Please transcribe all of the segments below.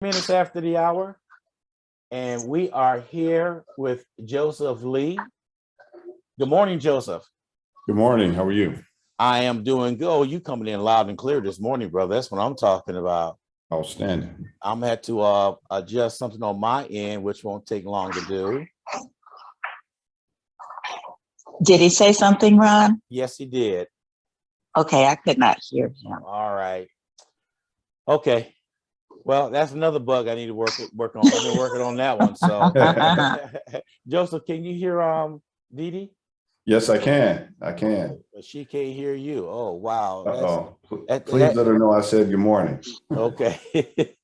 Minutes after the hour, and we are here with Joseph Lee. Good morning, Joseph. Good morning. How are you? I am doing good. Oh, you coming in loud and clear this morning, brother. That's what I'm talking about. Outstanding. I'm had to adjust something on my end, which won't take long to do. Did he say something, Ron? Yes, he did. Okay, I could not hear him. All right. Okay. Well, that's another bug I need to work on. I've been working on that one. So, Joseph, can you hear Dee Dee? Yes, I can. I can. But she can't hear you. Oh, wow. Uh-oh. Please let her know I said good morning. Okay.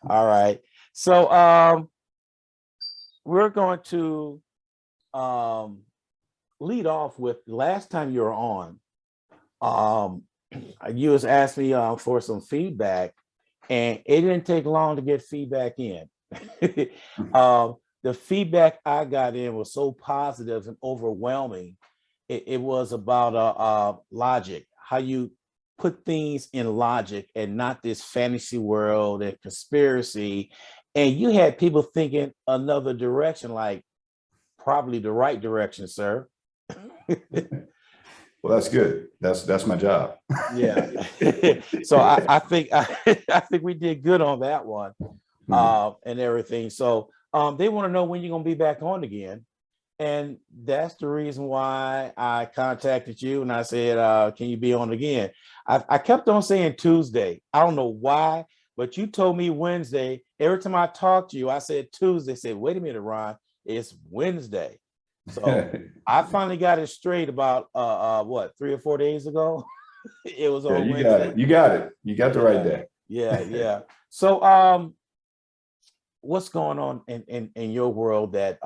All right. So we're going to lead off with last time you were on. You was asked me for some feedback, and it didn't take long to get feedback in. The feedback I got in was so positive and overwhelming. It was about logic, how you put things in logic and not this fantasy world and conspiracy. And you had people thinking another direction, like probably the right direction, sir. Well, that's good. That's my job. Yeah. So I think I think we did good on that one, and everything. So they want to know when you're gonna be back on again. And that's the reason why I contacted you and I said, can you be on again? I kept on saying Tuesday. I don't know why, but you told me Wednesday. Every time I talked to you, I said Tuesday. I said, wait a minute, Ron, it's Wednesday. So I finally got it straight about what, 3 or 4 days ago. It was on you Wednesday. You got it. You got the right day. Yeah. So what's going on in your world that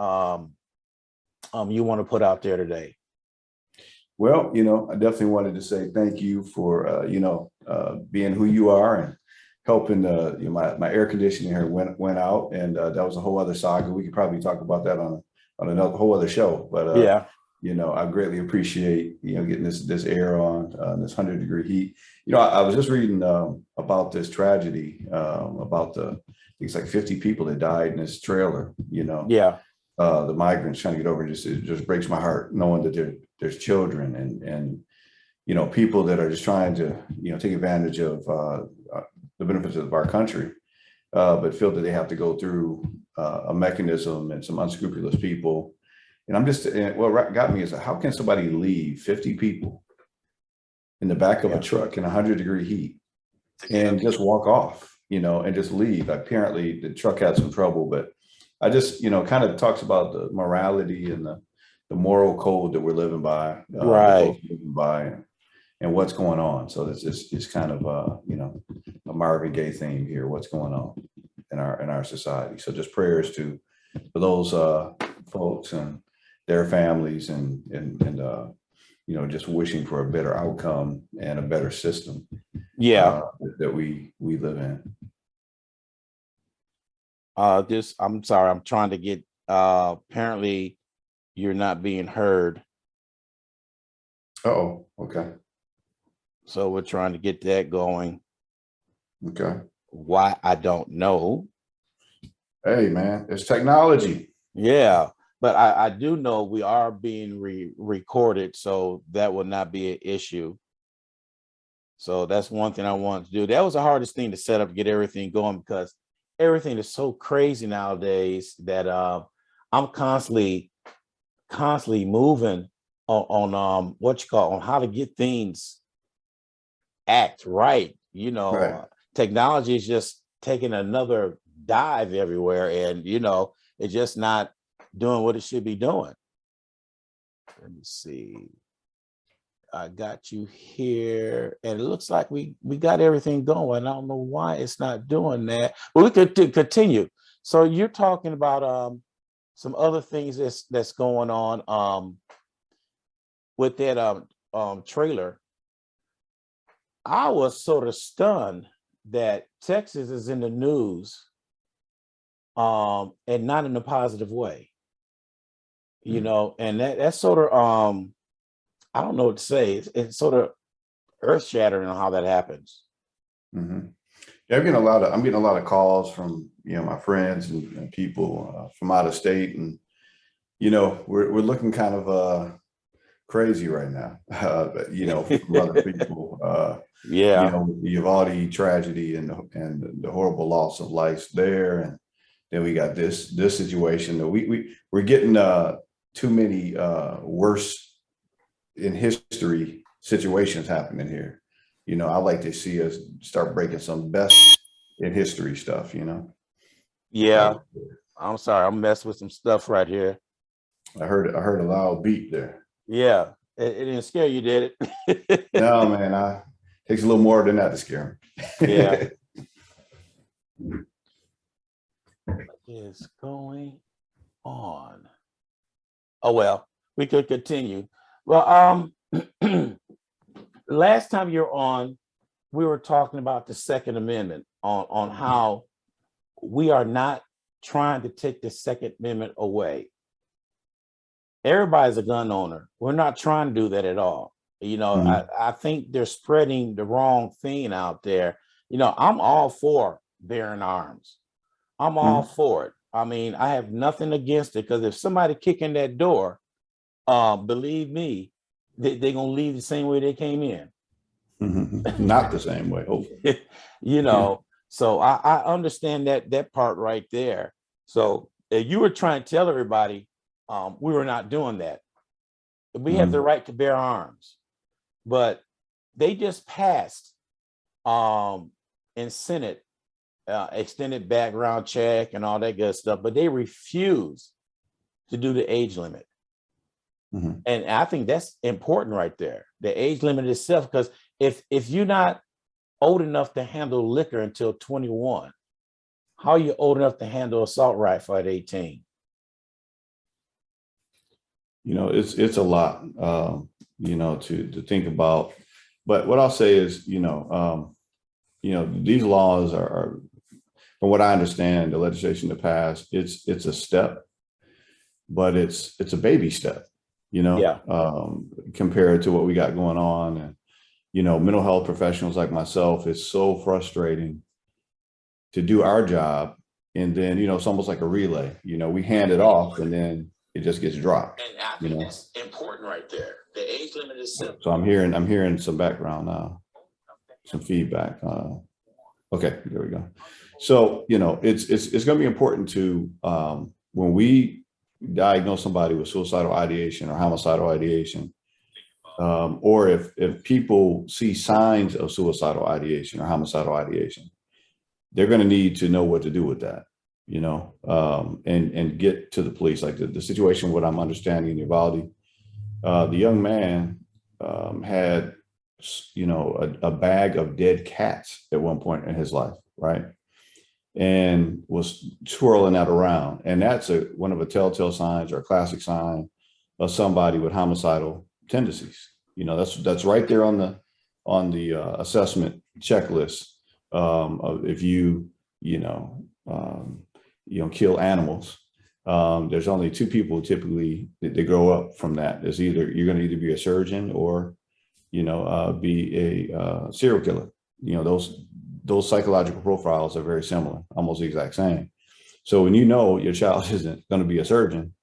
you want to put out there today? Well, I definitely wanted to say thank you for being who you are and helping. My air conditioning here went out, and that was a whole other saga. We could probably talk about that on another whole other show. But yeah, I greatly appreciate getting this air on this 100-degree heat. I was just reading about this tragedy about I think it's like 50 people that died in this trailer. Yeah. The migrants trying to get over it just breaks my heart knowing that there's children and people that are just trying to take advantage of the benefits of our country, but feel that they have to go through a mechanism and some unscrupulous people. And I'm just what got me is how can somebody leave 50 people in the back of a truck in 100-degree heat and just walk off, and just leave? Apparently the truck had some trouble, but I just, kind of talks about the morality and the moral code that we're living by, right, and what's going on. So it's kind of a Marvin Gaye theme here. What's going on in our society? So just prayers for those folks and their families, and just wishing for a better outcome and a better system. Yeah, that we live in. I'm sorry, I'm trying to get apparently you're not being heard. Oh, okay. So we're trying to get that going. Okay. Why, I don't know. Hey man, it's technology. Yeah, but I do know we are being recorded, so that would not be an issue. So that's one thing I wanted to do. That was the hardest thing to set up, get everything going, because everything is so crazy nowadays that I'm constantly moving on what you call, on how to get things act right. Right. Technology is just taking another dive everywhere, and it's just not doing what it should be doing. Let me see. I got you here, and it looks like we got everything going. I don't know why it's not doing that, but we could continue. So you're talking about some other things that's going on with that trailer. I was sort of stunned that Texas is in the news, and not in a positive way. And that's sort of I don't know what to say. It's sort of earth shattering on how that happens. Mm-hmm. Yeah, I'm getting a lot of calls from, my friends and people from out of state. And, we're looking kind of crazy right now, from other people, Yeah. with the Uvalde tragedy and the horrible loss of life there. And then we got this situation that we're getting too many worse in history situations happening here. I like to see us start breaking some best in history stuff, Yeah. Like, I'm sorry. I'm messing with some stuff right here. I heard a loud beat there. Yeah. It didn't scare you, did it? No, man, takes a little more than that to scare Yeah. me. What is going on? Oh, well, we could continue. Well, last time you're on, we were talking about the Second Amendment on how we are not trying to take the Second Amendment away. Everybody's a gun owner. We're not trying to do that at all. I think they're spreading the wrong thing out there. I'm all for bearing arms. I'm all for it. I mean, I have nothing against it, because if somebody kick in that door, believe me, they're gonna leave the same way they came in. Not the same way, hopefully. So I understand that part right there. So if you were trying to tell everybody, we were not doing that. We have the right to bear arms, but they just passed in Senate extended background check and all that good stuff, but they refuse to do the age limit. And I think that's important right there, the age limit itself, because if you're not old enough to handle liquor until 21, how are you old enough to handle assault rifle at 18? It's a lot, to think about. But what I'll say is, these laws are, from what I understand, the legislation to pass, it's a step, but it's a baby step, Yeah. Compared to what we got going on. And, mental health professionals like myself, it's so frustrating to do our job. And then, it's almost like a relay, we hand it off and then it just gets dropped. And I think that's important right there. The age limit is simple. So I'm hearing some background now, some feedback. Okay, there we go. So, it's going to be important to, when we diagnose somebody with suicidal ideation or homicidal ideation, or if people see signs of suicidal ideation or homicidal ideation, they're going to need to know what to do with that, and get to the police. Like the situation, what I'm understanding in Uvalde, the young man had, a bag of dead cats at one point in his life, right? And was twirling that around. And that's one of a telltale signs or a classic sign of somebody with homicidal tendencies. That's right there on the assessment checklist of if you kill animals. There's only two people typically that they grow up from that. There's you're going to either be a surgeon or be a serial killer. Those psychological profiles are very similar, almost the exact same. So when your child isn't going to be a surgeon,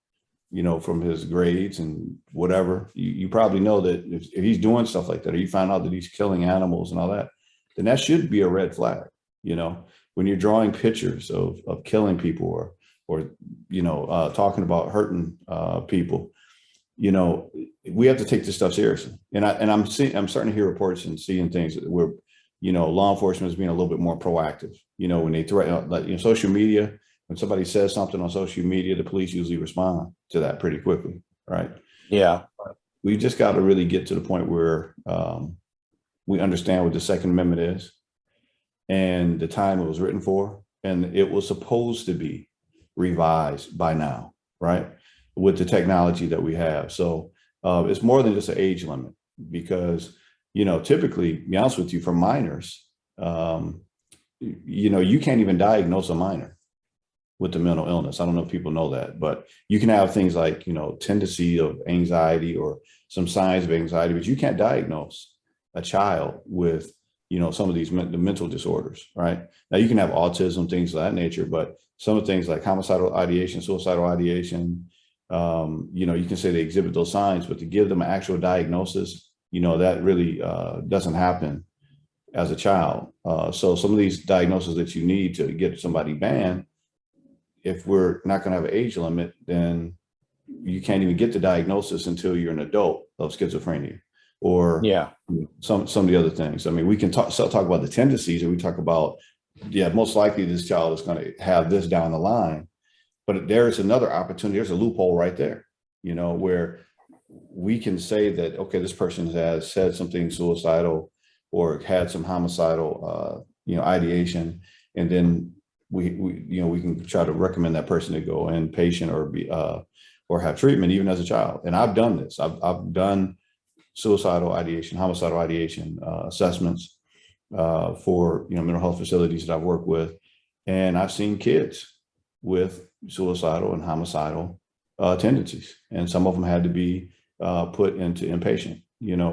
from his grades and whatever, you probably know that if he's doing stuff like that, or you find out that he's killing animals and all that, then that should be a red flag. When you're drawing pictures of killing people or talking about hurting people, we have to take this stuff seriously. And I'm starting to hear reports and seeing things where, law enforcement is being a little bit more proactive. When they threaten, like, social media, when somebody says something on social media, the police usually respond to that pretty quickly, right? Yeah. We just got to really get to the point where we understand what the Second Amendment is and the time it was written for. And it was supposed to be revised by now, right? With the technology that we have. So it's more than just an age limit, because, typically, to be honest with you, for minors, you can't even diagnose a minor with the mental illness. I don't know if people know that, but you can have things like, tendency of anxiety or some signs of anxiety, but you can't diagnose a child with some of these the mental disorders, right? Now you can have autism, things of that nature, but some of the things like homicidal ideation, suicidal ideation, you can say they exhibit those signs, but to give them an actual diagnosis, that really doesn't happen as a child. So some of these diagnoses that you need to get somebody banned, if we're not going to have an age limit, then you can't even get the diagnosis until you're an adult of schizophrenia or Yeah. some of the other things. I mean, we can talk about the tendencies, and we talk about, most likely this child is going to have this down the line, but there is another opportunity. There's a loophole right there, where we can say that, okay, this person has said something suicidal or had some homicidal, ideation, and then we can try to recommend that person to go inpatient or be or have treatment even as a child. And I've done this. I've done suicidal ideation, homicidal ideation assessments for mental health facilities that I've worked with, and I've seen kids with suicidal and homicidal tendencies, and some of them had to be put into inpatient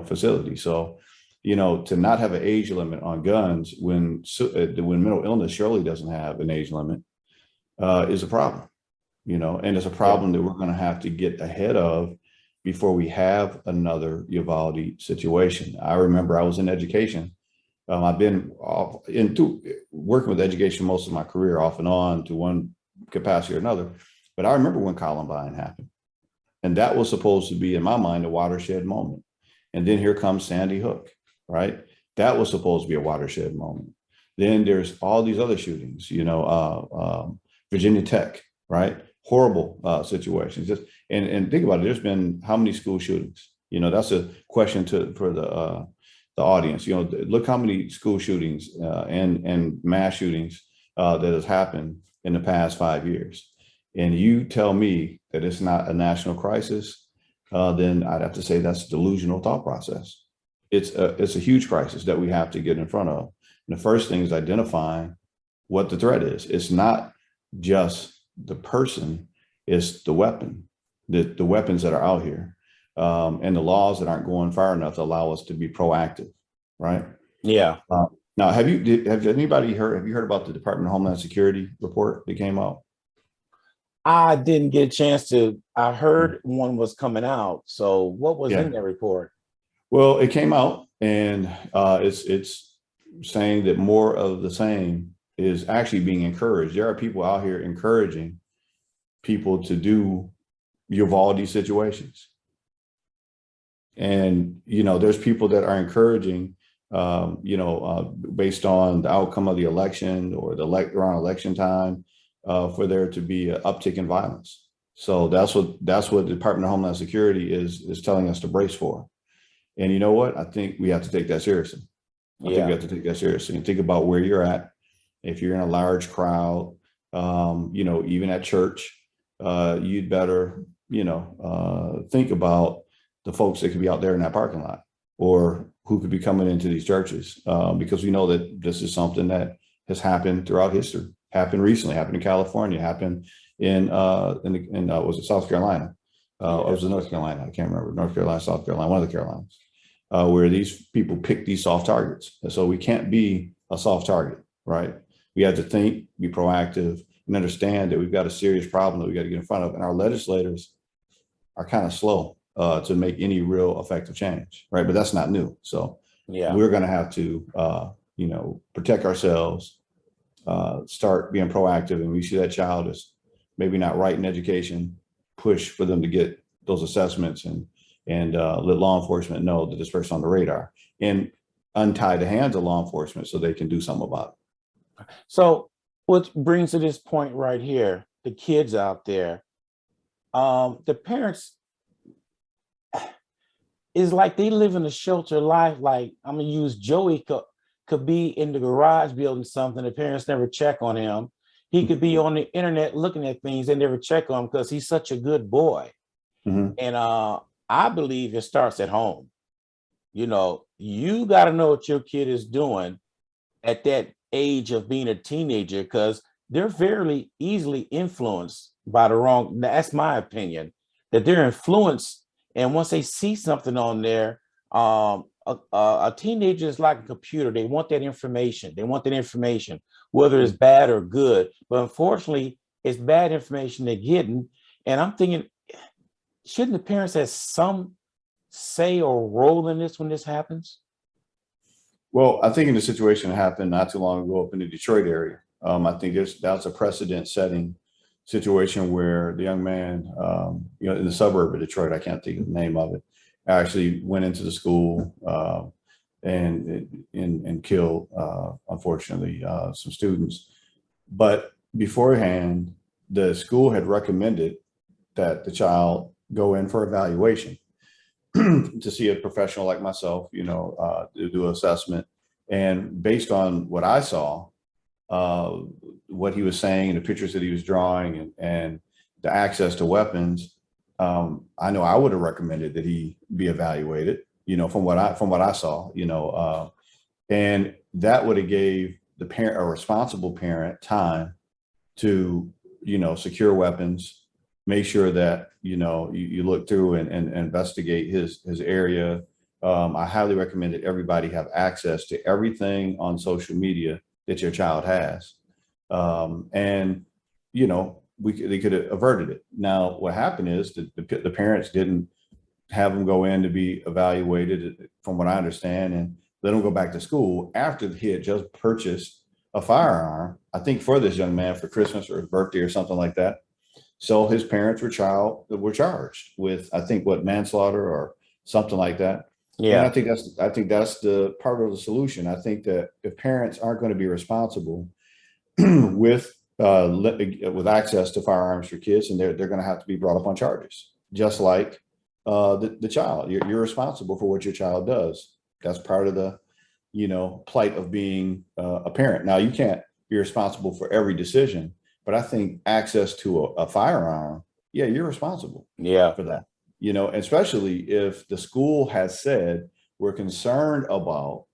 facilities. So to not have an age limit on guns when mental illness surely doesn't have an age limit is a problem. And it's a problem that we're going to have to get ahead of before we have another Uvalde situation. I remember I was in education. I've been working with education most of my career, off and on, to one capacity or another. But I remember when Columbine happened, and that was supposed to be, in my mind, a watershed moment. And then here comes Sandy Hook, right? That was supposed to be a watershed moment. Then there's all these other shootings, Virginia Tech, right? Horrible situations. And think about it. There's been how many school shootings? That's a question for the audience. Look how many school shootings and mass shootings that has happened in the past 5 years. And you tell me that it's not a national crisis, then I'd have to say that's delusional thought process. It's a huge crisis that we have to get in front of. And the first thing is identifying what the threat is. It's not just the person, it's the weapon, the weapons that are out here, and the laws that aren't going far enough to allow us to be proactive, right? Yeah. Now, have you heard about the Department of Homeland Security report that came out? I didn't get a chance to. I heard one was coming out. So what was in that report? Well, it came out, and it's saying that more of the same is actually being encouraged. There are people out here encouraging people to do Uvalde situations. And, there's people that are encouraging, based on the outcome of the election or around election time, for there to be an uptick in violence. So that's what the Department of Homeland Security is telling us to brace for. And you know what? I think we have to take that seriously. I think we have to take that seriously and think about where you're at. If you're in a large crowd, even at church, you'd better, think about the folks that could be out there in that parking lot or who could be coming into these churches, because we know that this is something that has happened throughout history, happened recently, happened in California, happened in was it South Carolina? Or was it North Carolina? I can't remember. North Carolina, South Carolina, one of the Carolinas, where these people pick these soft targets. And so we can't be a soft target, right? We have to think, be proactive, and understand that we've got a serious problem that we got to get in front of. And our legislators are kind of slow to make any real effective change, right? But that's not new. So we're going to have to, protect ourselves, start being proactive. And we see that child is maybe not right in education, push for them to get those assessments and let law enforcement know that this person's on the radar and untie the hands of law enforcement so they can do something about it. So what brings to this point right here, the kids out there, the parents, is like they live in a sheltered life. Like, I'm gonna use Joey could be in the garage building something. The parents never check on him. He could be on the internet looking at things. They never check on him because he's such a good boy. Mm-hmm. And I believe it starts at home. You got to know what your kid is doing at that age of being a teenager, because they're very easily influenced by the wrong. That's my opinion, that they're influenced. And once they see something on there, a teenager is like a computer. They want that information. They want that information, whether it's bad or good. But unfortunately, it's bad information they're getting. And I'm thinking, shouldn't the parents have some say or role in this when this happens? Well, I think in the situation that happened not too long ago up in the Detroit area, I think that's a precedent setting situation where the young man, in the suburb of Detroit, I can't think of the name of it, actually went into the school and killed, unfortunately, some students. But beforehand, the school had recommended that the child go in for evaluation to see a professional like myself, to do assessment. And based on what I saw, what he was saying and the pictures that he was drawing and the access to weapons, I know I would have recommended that he be evaluated, from what I saw, and that would have gave the parent, a responsible parent, time to, secure weapons, make sure that, you look through and investigate his area. I highly recommend that everybody have access to everything on social media that your child has. And, they could have averted it. Now, what happened is that the parents didn't have them go in to be evaluated, from what I understand, and let them go back to school after he had just purchased a firearm, I think for this young man for Christmas or his birthday or something like that. So his parents were charged with, I think, manslaughter or something like that. And Yeah. I think that's the part of the solution. I think that if parents aren't going to be responsible with access to firearms for kids, and they're going to have to be brought up on charges, just like the child. You're responsible for what your child does. That's part of the plight of being a parent. Now, you can't be responsible for every decision, but I think access to a firearm, yeah, you're responsible Yeah. for that. Especially if the school has said, we're concerned about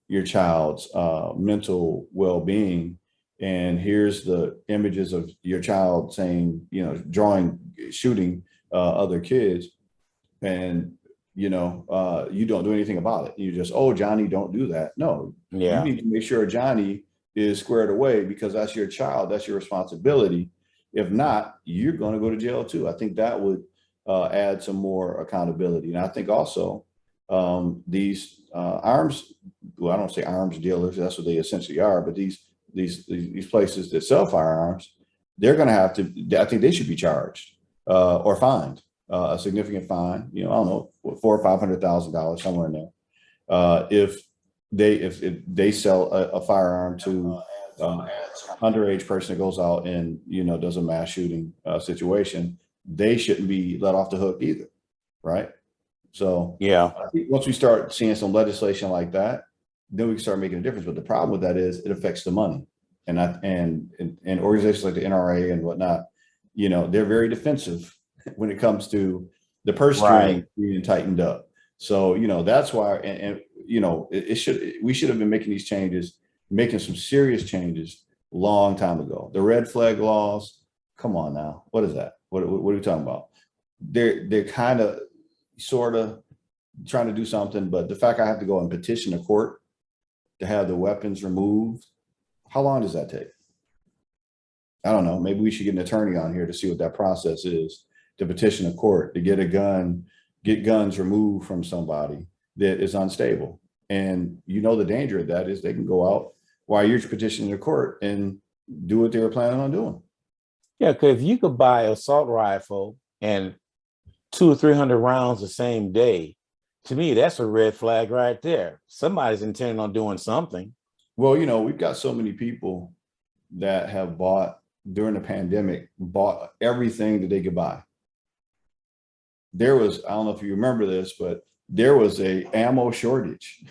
your child's mental well-being, and here's the images of your child saying, shooting other kids, and you don't do anything about it. You just, oh, Johnny, don't do that. No, you Yeah. need to make sure Johnny is squared away, because that's your child, that's your responsibility. If not, you're going to go to jail too. I think that would add some more accountability. And I think also these arms, well, I don't say arms dealers, that's what they essentially are, but these places that sell firearms, they're going to have to, I think they should be charged or fined a significant fine, I don't know, $400,000 or $500,000, somewhere in there. If they sell a firearm to underage person that goes out and, does a mass shooting situation, they shouldn't be let off the hook either. Right. So Yeah. I think once we start seeing some legislation like that, then we can start making a difference. But the problem with that is it affects the money, and organizations like the NRA and whatnot, they're very defensive when it comes to the purse string being tightened up. So, that's why, we should have been making these changes, making some serious changes long time ago. The red flag laws, come on now. What is that? What are we talking about? They're kind of, sort of trying to do something, but the fact I have to go and petition the court to have the weapons removed, how long does that take? I don't know. Maybe we should get an attorney on here to see what that process is, to petition a court to get guns removed from somebody that is unstable. And the danger of that is they can go out while you're petitioning the court and do what they were planning on doing. Yeah, because if you could buy an assault rifle and 200 or 300 rounds the same day, to me, that's a red flag right there. Somebody's intending on doing something. Well, we've got so many people that have during the pandemic, bought everything that they could buy. There was, I don't know if you remember this, but there was a ammo shortage.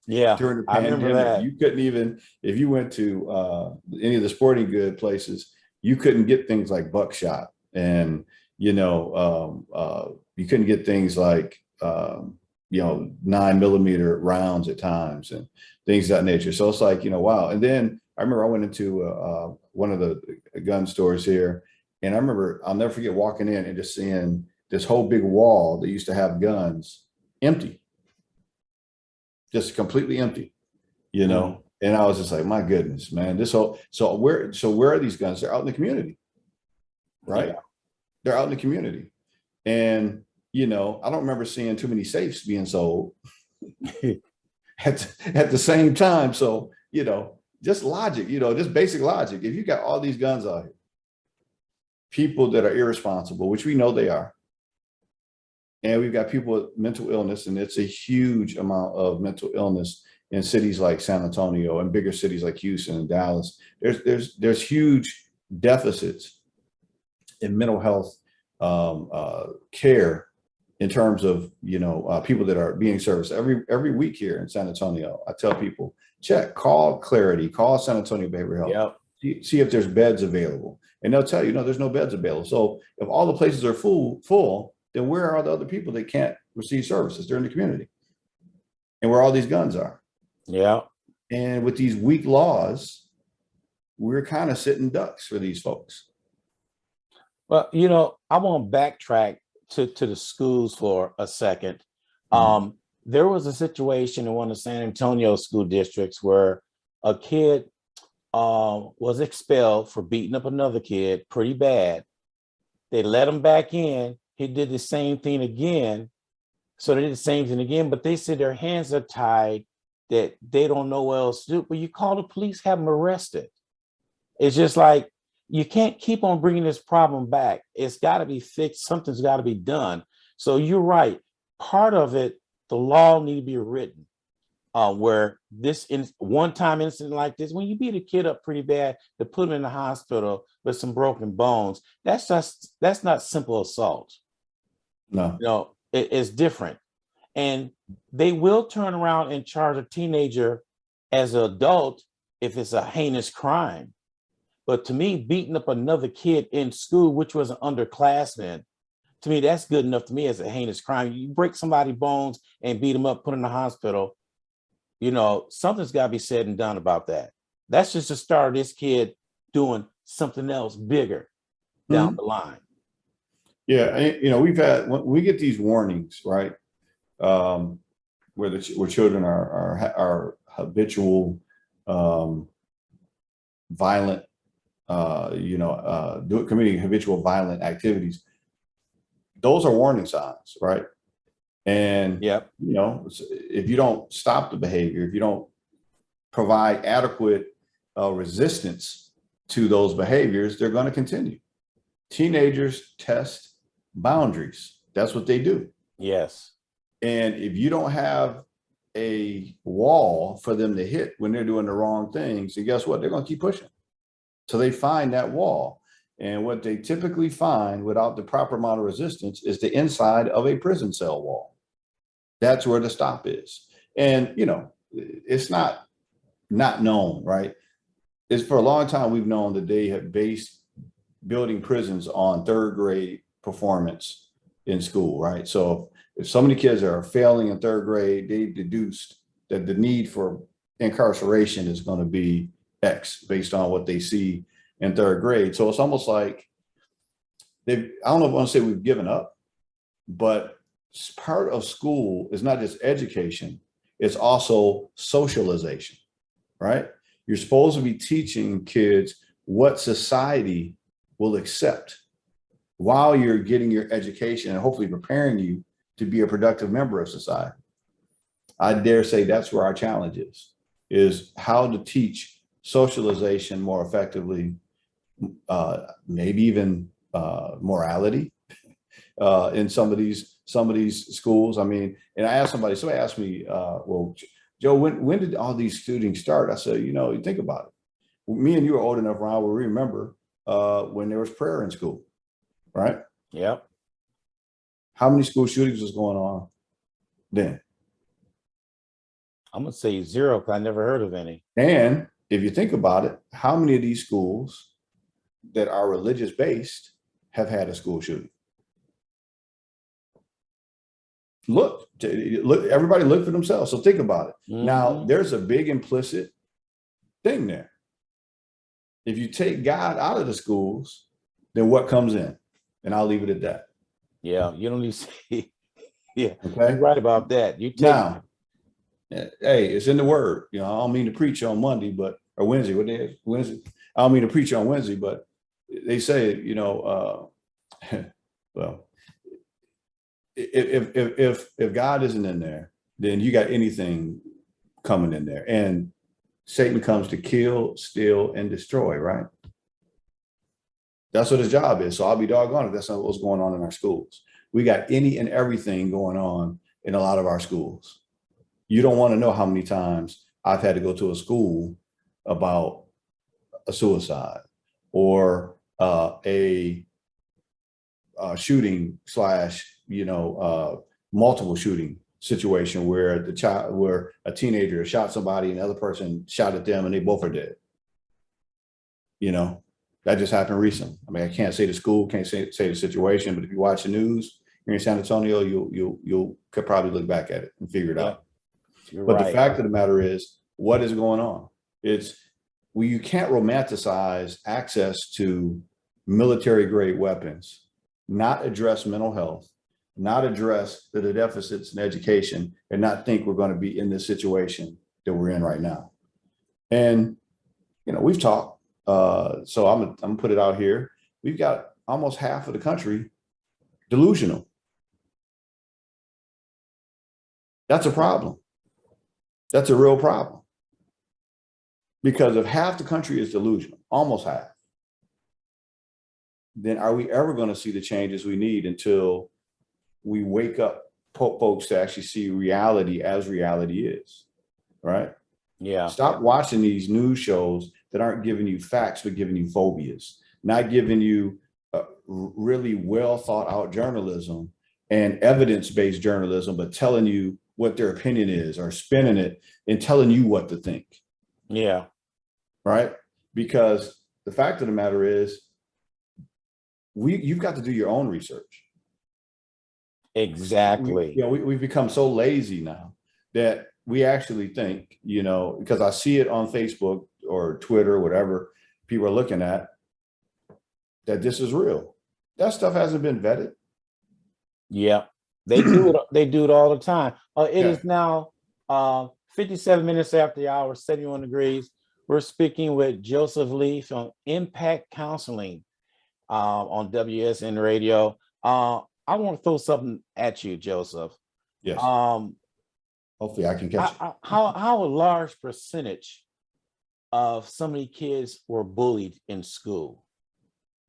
Yeah, during the I remember pandemic. that. You couldn't even, if you went to any of the sporting good places, you couldn't get things like buckshot, and you couldn't get things like 9mm rounds at times and things of that nature. So it's like, wow. And then I remember I went into one of the gun stores here, and I remember, I'll never forget walking in and just seeing this whole big wall that used to have guns empty. just completely empty, you know? And I was just like, my goodness, man, so where are these guns? They're out in the community, right? Yeah. They're out in the community. And, you know, I don't remember seeing too many safes being sold at the same time. So, you know, just logic, you know, just basic logic. If you got all these guns out here, people that are irresponsible, which we know they are, and we've got people with mental illness, and it's a huge amount of mental illness in cities like San Antonio and bigger cities like Houston and Dallas. There's huge deficits in mental health care in terms of, you know, people that are being serviced every week here in San Antonio. I tell people, call Clarity, call San Antonio Behavioral Health, see if there's beds available, and they'll tell you, no, there's no beds available. So if all the places are full, then where are the other people that can't receive services? They're in the community, and where all these guns are. Yeah. And with these weak laws, we're kind of sitting ducks for these folks. Well, you know, I want to backtrack to the schools for a second. There was a situation in one of San Antonio school districts where a kid was expelled for beating up another kid pretty bad. They let him back in. He did the same thing again. So they did the same thing again, but they said their hands are tied, that they don't know what else to do. But you call the police, have them arrested. It's just like, you can't keep on bringing this problem back. It's got to be fixed. Something's got to be done. So you're right. Part of it, the law need to be written where this one-time incident like this, when you beat a kid up pretty bad, to put him in the hospital with some broken bones, that's not simple assault. No, You know, it's different. And they will turn around and charge a teenager as an adult if it's a heinous crime. But to me, beating up another kid in school, which was an underclassman, to me, that's good enough to me as a heinous crime. You break somebody's bones and beat them up, put them in the hospital, you know, something's got to be said and done about that. That's just the start of this kid doing something else bigger down the line. Yeah, you know, when we get these warnings, right, where children are habitual, violent, committing habitual violent activities. Those are warning signs, right? And you know, if you don't stop the behavior, if you don't provide adequate resistance to those behaviors, they're going to continue. Teenagers test boundaries. That's what they do. Yes. And if you don't have a wall for them to hit when they're doing the wrong things, and guess what? They're going to keep pushing. So they find that wall. And what they typically find without the proper amount of resistance is the inside of a prison cell wall. That's where the stop is. And, you know, it's not known, right? It's for a long time, we've known that they have based building prisons on third grade performance in school, right? So if so many kids are failing in third grade, they've deduced that the need for incarceration is going to be X based on what they see in third grade. So it's almost like I don't know if I want to say we've given up, but part of school is not just education, it's also socialization, right? You're supposed to be teaching kids what society will accept while you're getting your education and hopefully preparing you to be a productive member of society. I dare say that's where our challenge is how to teach socialization more effectively, maybe even morality in some of these schools. I mean, and I asked somebody asked me, well, Joe, when did all these shootings start? I said, you know, you think about it. Me and you are old enough, Ron, where we remember when there was prayer in school, right? Yep. How many school shootings was going on then? I'm going to say zero because I never heard of any. And if you think about it, how many of these schools that are religious based have had a school shooting? Look, everybody look for themselves. So think about it. Now, there's a big implicit thing there. If you take God out of the schools, then what comes in? And I'll leave it at that. Yeah, you don't need to say, yeah, okay. you're right about that. You take now, Hey, it's in the word. You know, I don't mean to preach on Monday, or Wednesday. What day is it? Wednesday? I don't mean to preach on Wednesday, but they say, you know, well, if God isn't in there, then you got anything coming in there. And Satan comes to kill, steal, and destroy, right? That's what his job is. So I'll be doggone if that's not what's going on in our schools. We got any and everything going on in a lot of our schools. You don't want to know how many times I've had to go to a school about a suicide or a shooting / multiple shooting situation where a teenager shot somebody and the other person shot at them and they both are dead. You know, that just happened recently. I mean, I can't say the school, can't say the situation, but if you watch the news here in San Antonio, you'll could probably look back at it and figure it out. But right. The fact of the matter is, what is going on? You can't romanticize access to military grade weapons, not address mental health, not address the deficits in education, and not think we're going to be in this situation that we're in right now. And, we've talked, so I'm gonna put it out here. We've got almost half of the country delusional. That's a problem. That's a real problem. Because if half the country is delusional, almost half, then are we ever going to see the changes we need until we wake up folks to actually see reality as reality is, right? Yeah. Stop watching these news shows that aren't giving you facts, but giving you phobias, not giving you really well thought out journalism and evidence-based journalism, but telling you what their opinion is or spinning it and telling you what to think. Yeah. Right? Because the fact of the matter is, you've got to do your own research. Exactly. We've become so lazy now that we actually think, because I see it on Facebook or Twitter, or whatever people are looking at, that this is real. That stuff hasn't been vetted. Yeah, they do it. They do it all the time. It Yeah. is now 57 minutes after the hour, 71 degrees. We're speaking with Joseph Leaf on Impact Counseling on WSN Radio. I want to throw something at you, Joseph. Yes. Hopefully I can catch it. How a large percentage of so many kids were bullied in school?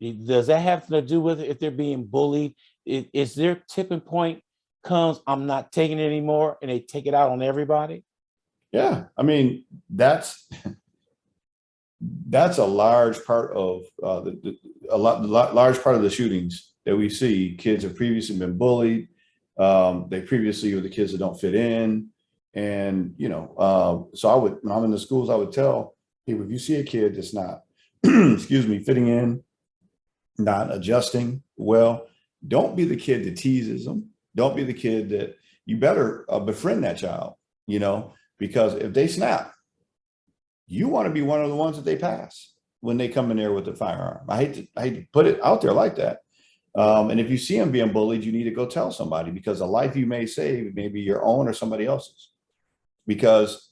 Does that have to do with if they're being bullied? Is their tipping point comes, I'm not taking it anymore, and they take it out on everybody? Yeah, I mean, that's a large part of large part of the shootings that we see. Kids have previously been bullied. They previously were the kids that don't fit in. And, so when I'm in the schools, I would tell people, if you see a kid that's not, fitting in, not adjusting well, don't be the kid that teases them. Don't be the kid that you better befriend that child, because if they snap, you want to be one of the ones that they pass when they come in there with a firearm. I hate to put it out there like that. And if you see them being bullied, you need to go tell somebody, because a life you may save may be your own or somebody else's. Because,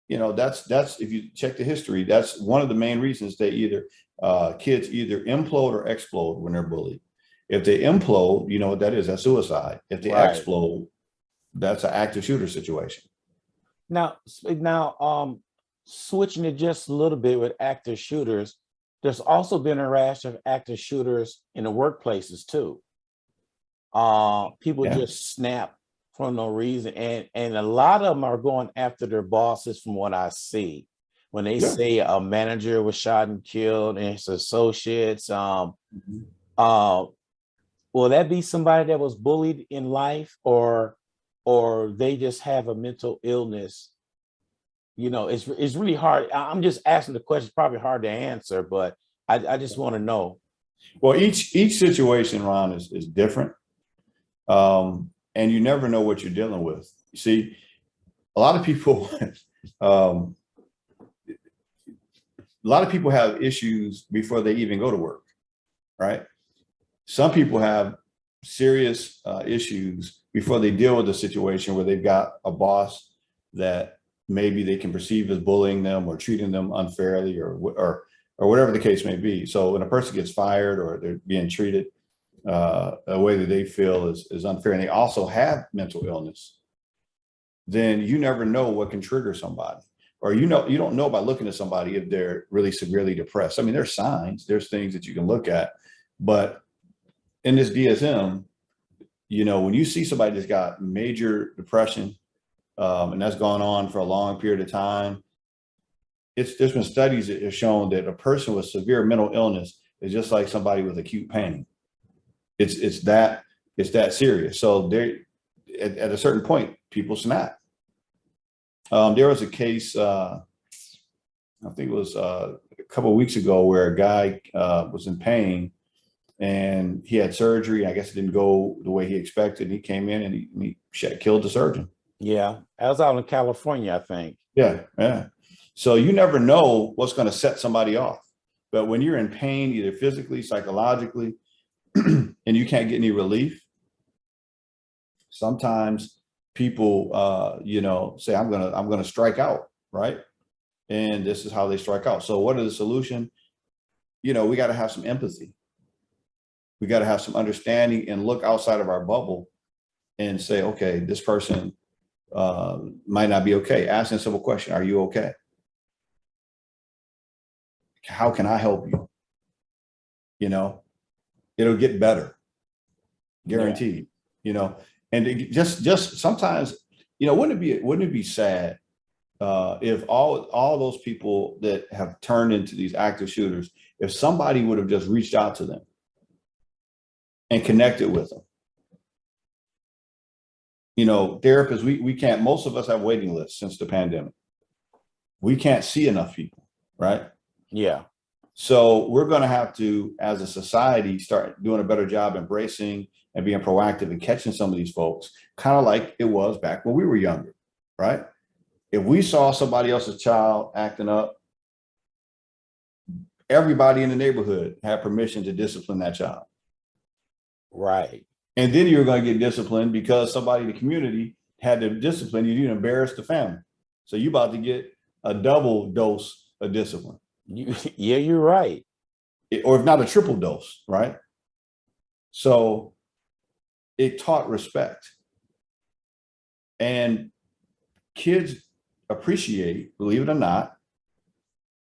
that's if you check the history, that's one of the main reasons kids either implode or explode when they're bullied. If they implode, you know what that is? That's suicide. If they explode, that's an active shooter situation. Now, switching it just a little bit with active shooters, there's also been a rash of active shooters in the workplaces too. People just snap for no reason, and a lot of them are going after their bosses, from what I see. When they say a manager was shot and killed and his associates, will that be somebody that was bullied in life, or they just have a mental illness? It's really hard. I'm just asking the question. It's probably hard to answer, but I just want to know. Well, each situation, Ron, is different. And you never know what you're dealing with. You see, a lot of people, a lot of people have issues before they even go to work, right? Some people have serious issues before they deal with a situation where they've got a boss that maybe they can perceive as bullying them or treating them unfairly or whatever the case may be. So when a person gets fired or they're being treated a way that they feel is unfair, and they also have mental illness, then you never know what can trigger somebody. Or you don't know by looking at somebody if they're really severely depressed. I mean, there's signs, there's things that you can look at, but in this DSM, when you see somebody that's got major depression, and that's gone on for a long period of time, there's been studies that have shown that a person with severe mental illness is just like somebody with acute pain. It's that serious. So at a certain point, people snap. There was a case, I think it was a couple of weeks ago, where a guy was in pain and he had surgery. I guess it didn't go the way he expected. He came in and he killed the surgeon. Yeah, I was out in California, I think. Yeah. So you never know what's going to set somebody off. But when you're in pain, either physically, psychologically, and you can't get any relief, sometimes people, say, I'm gonna strike out, right? And this is how they strike out. So what is the solution? We got to have some empathy. We got to have some understanding and look outside of our bubble and say, okay, this person might not be okay. Asking a simple question: are you okay? How can I help you? It'll get better, guaranteed. And it just sometimes, wouldn't it be sad if all those people that have turned into these active shooters, if somebody would have just reached out to them and connected with them? Therapists, we can't, most of us have waiting lists since the pandemic. We can't see enough people, right? Yeah. So we're going to have to, as a society, start doing a better job embracing and being proactive and catching some of these folks, kind of like it was back when we were younger, right? If we saw somebody else's child acting up, everybody in the neighborhood had permission to discipline that child. Right. And then you're going to get disciplined because somebody in the community had to discipline you. You embarrassed the family. So you're about to get a double dose of discipline. Yeah, you're right. Or if not a triple dose, right? So it taught respect. And kids appreciate, believe it or not,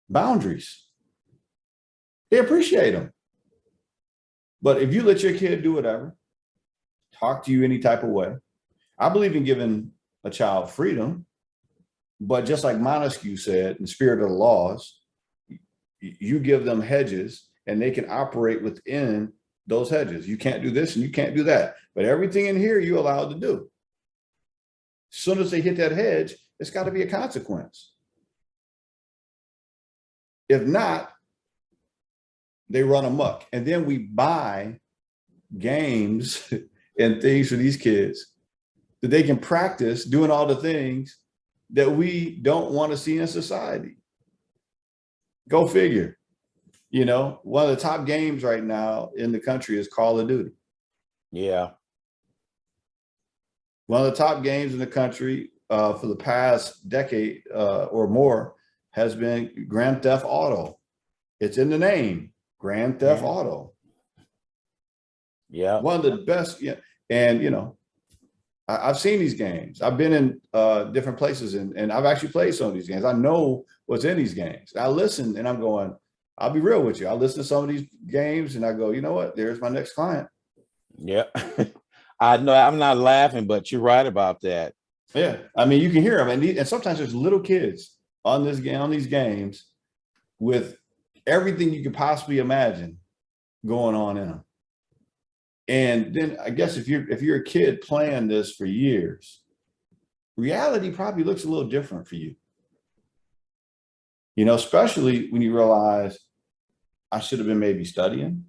boundaries. They appreciate them. But if you let your kid do whatever, talk to you any type of way, I believe in giving a child freedom. But just like Montesquieu said, in the spirit of the laws, you give them hedges and they can operate within those hedges. You can't do this and you can't do that. But everything in here you're allowed to do. As soon as they hit that hedge, it's got to be a consequence. If not, they run amok. And then we buy games and things for these kids that they can practice doing all the things that we don't want to see in society. Go figure. One of the top games right now in the country is Call of Duty. Yeah. One of the top games in the country for the past decade or more has been Grand Theft Auto. It's in the name, Grand Theft Auto. Yeah. One of the best. Yeah. And, I've seen these games. I've been in different places and I've actually played some of these games. I know what's in these games. I listen and I'm going, I'll be real with you. I listen to some of these games and I go, you know what? There's my next client. Yeah. I know I'm not laughing, but you're right about that. Yeah. I mean, you can hear them. And sometimes there's little kids on these games with everything you could possibly imagine going on in them. And then I guess if you're a kid playing this for years, reality probably looks a little different for you. Especially when you realize I should have been maybe studying.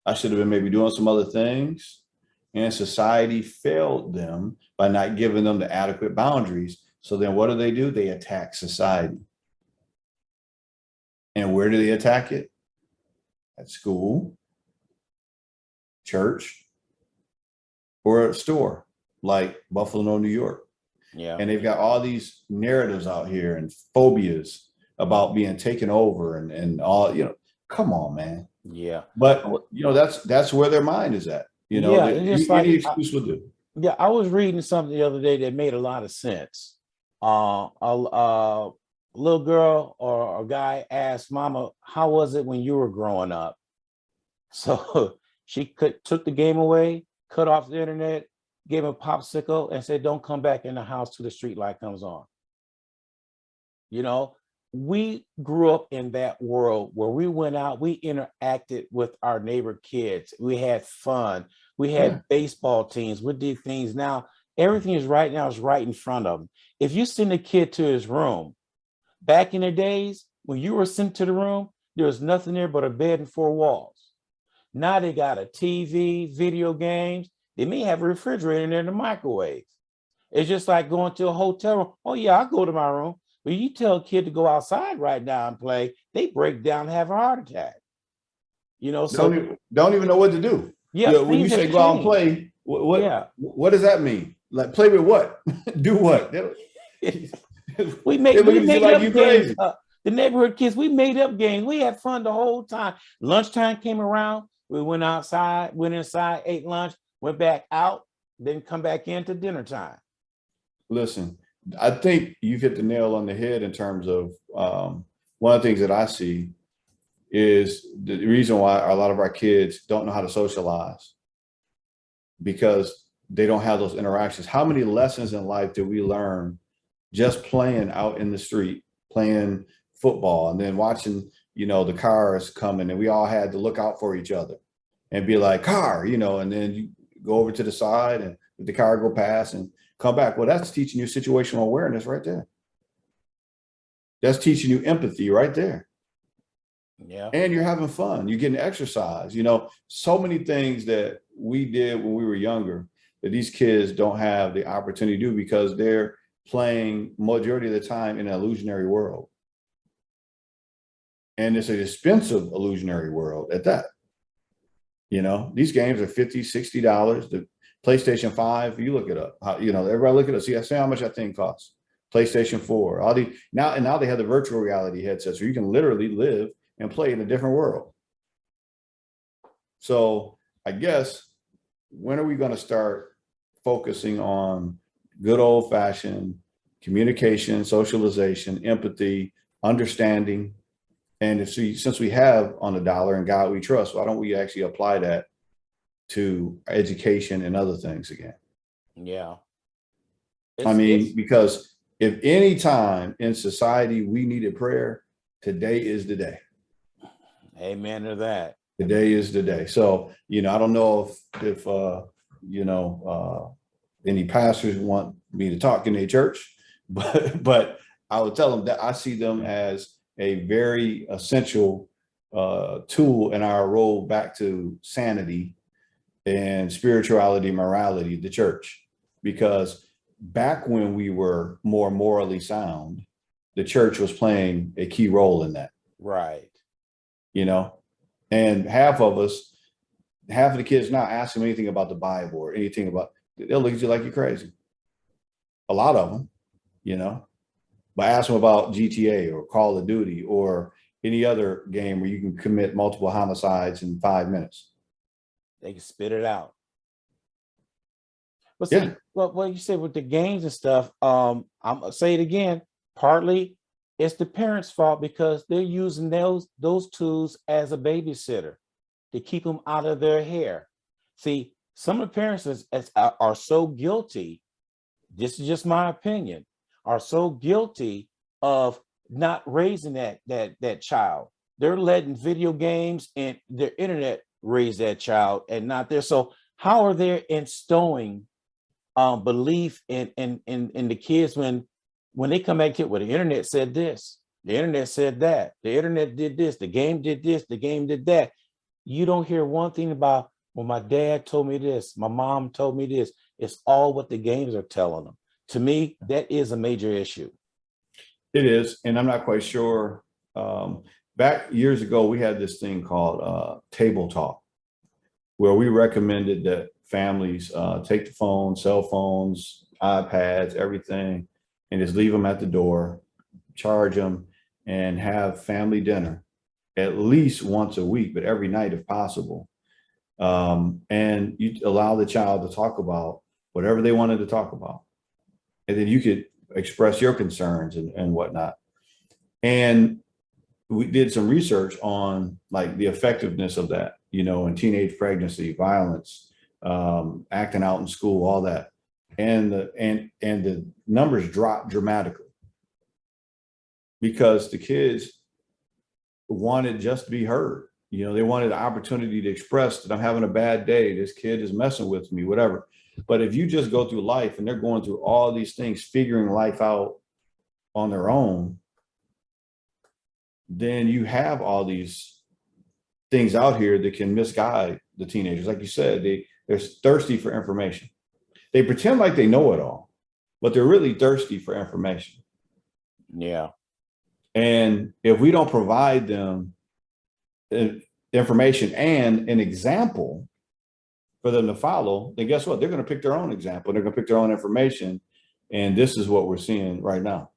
I should have been maybe doing some other things. And society failed them by not giving them the adequate boundaries. So then what do? They attack society. And where do they attack it? At school, church, or a store like Buffalo, New York. Yeah. And they've got all these narratives out here and phobias about being taken over and all, come on, man. Yeah. But that's where their mind is at. Yeah. And just Any like, excuse will do. yeah, I was reading something the other day that made a lot of sense. A little girl or a guy asked Mama, "How was it when you were growing up?" So took the game away, cut off the internet, gave him a popsicle, and said, "Don't come back in the house till the street light comes on." You know, we grew up in that world where we went out, we interacted with our neighbor kids, we had fun, we had Yeah. baseball teams, we did things. Now everything is right in front of them. If you send a kid to his room, back in the days when you were sent to the room, there was nothing there but a bed and four walls. Now they got a TV, video games, they may have a refrigerator in there and a microwave. It's just like going to a hotel room. Oh yeah, I'll go to my room. But you tell a kid to go outside right now and play, they break down and have a heart attack. So Don't even know what to do. yeah, When you things have say go out and changed. play, Yeah. what does that mean? Like play with what? Do what? we They look at you made like up you games. crazy. The neighborhood kids, we made up games. We had fun the whole time. Lunchtime came around, we went outside, went inside, ate lunch, went back out, then come back into dinner time. Listen, I think you've hit the nail on the head in terms of one of the things that I see is the reason why a lot of our kids don't know how to socialize because they don't have those interactions. How many lessons in life did we learn just playing out in the street, playing football, and then watching, the cars coming, and we all had to look out for each other and be like, car, and then you go over to the side and the car go past and come back. Well, that's teaching you situational awareness right there. That's teaching you empathy right there. Yeah. And you're having fun. You're getting exercise. So many things that we did when we were younger that these kids don't have the opportunity to do because they're playing majority of the time in an illusionary world. And it's an expensive illusionary world at that. These games are $50, $60. The PlayStation 5, you look it up. Everybody look it up. See how much that thing costs. PlayStation 4, all the now they have the virtual reality headsets, so you can literally live and play in a different world. So I guess when are we going to start focusing on good old fashioned communication, socialization, empathy, understanding? And since we have on the dollar and God we trust, why don't we actually apply that to education and other things again? Yeah. Because if any time in society we needed prayer, today is the day. Amen to that. Today is the day. So, I don't know if any pastors want me to talk in their church, but I would tell them that I see them as a very essential tool in our role back to sanity and spirituality, morality, the church. Because back when we were more morally sound, the church was playing a key role in that. Right. And half of the kids now ask them anything about the Bible or anything about, they'll look at you like you're crazy. A lot of them, but ask them about GTA or Call of Duty or any other game where you can commit multiple homicides in 5 minutes. They can spit it out. But see, Yeah. what you said with the games and stuff, I'm gonna say it again. Partly, it's the parents' fault because they're using those tools as a babysitter to keep them out of their hair. See, some of the parents are so guilty. This is just my opinion. Are so guilty of not raising that child. They're letting video games and their internet raise that child and not there. So how are they instilling belief in the kids when they come back to it? Well, the internet said this, the internet said that, the internet did this, the game did this, the game did that. You don't hear one thing about, well, my dad told me this, my mom told me this. It's all what the games are telling them. To me, that is a major issue. It is, and I'm not quite sure. Back years ago, we had this thing called Table Talk, where we recommended that families take the phone, cell phones, iPads, everything, and just leave them at the door, charge them, and have family dinner at least once a week, but every night if possible. And you allow the child to talk about whatever they wanted to talk about. And then you could express your concerns and whatnot. And we did some research on like the effectiveness of that, you know, in teenage pregnancy, violence, acting out in school, all that. And the numbers dropped dramatically because the kids wanted just to be heard. You know, they wanted the opportunity to express that I'm having a bad day. This kid is messing with me, whatever. But if you just go through life and they're going through all these things, figuring life out on their own, then you have all these things out here that can misguide the teenagers. Like you said, they're thirsty for information. They pretend like they know it all, but they're really thirsty for information. Yeah. And if we don't provide them information and an example for them to follow, then guess what? They're going to pick their own example. They're going to pick their own information. And this is what we're seeing right now.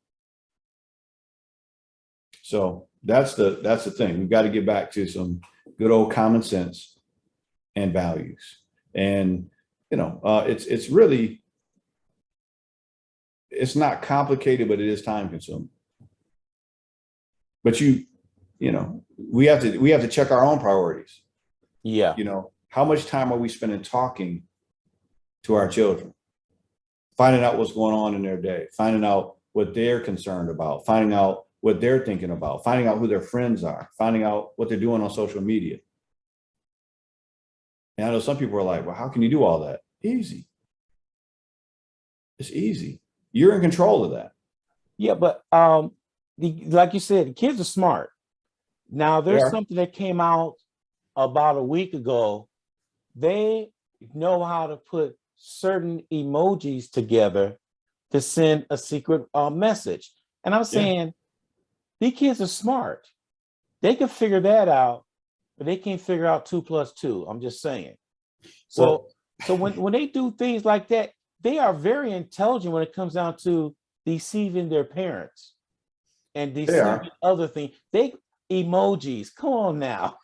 So that's the thing. We've got to get back to some good old common sense and values. And, you know, it's really, it's not complicated, but it is time consuming. But you know, we have to check our own priorities. Yeah. You know, how much time are we spending talking to our children, finding out what's going on in their day, finding out what they're concerned about, finding out what they're thinking about, finding out who their friends are, finding out what they're doing on social media. And I know some people are like, well, how can you do all that? Easy. It's easy. You're in control of that. Yeah, but like you said, the kids are smart. Now there's something that came out about a week ago. They know how to put certain emojis together to send a secret message. And I'm saying these kids are smart. They can figure that out, but they can't figure out 2 + 2. I'm just saying. So when they do things like that, they are very intelligent when it comes down to deceiving their parents and deceiving other things. They emojis. Come on now.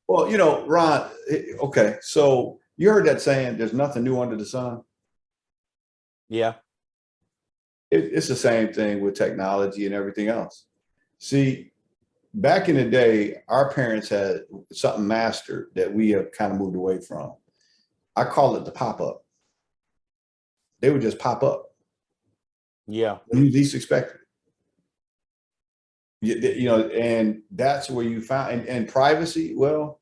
Well, you know, Ron, okay, so you heard that saying, there's nothing new under the sun. Yeah. It's the same thing with technology and everything else. See, back in the day, our parents had something mastered that we have kind of moved away from. I call it the pop-up. They would just pop up. Yeah. When you least expect it. You know, and that's where you find, and privacy, well,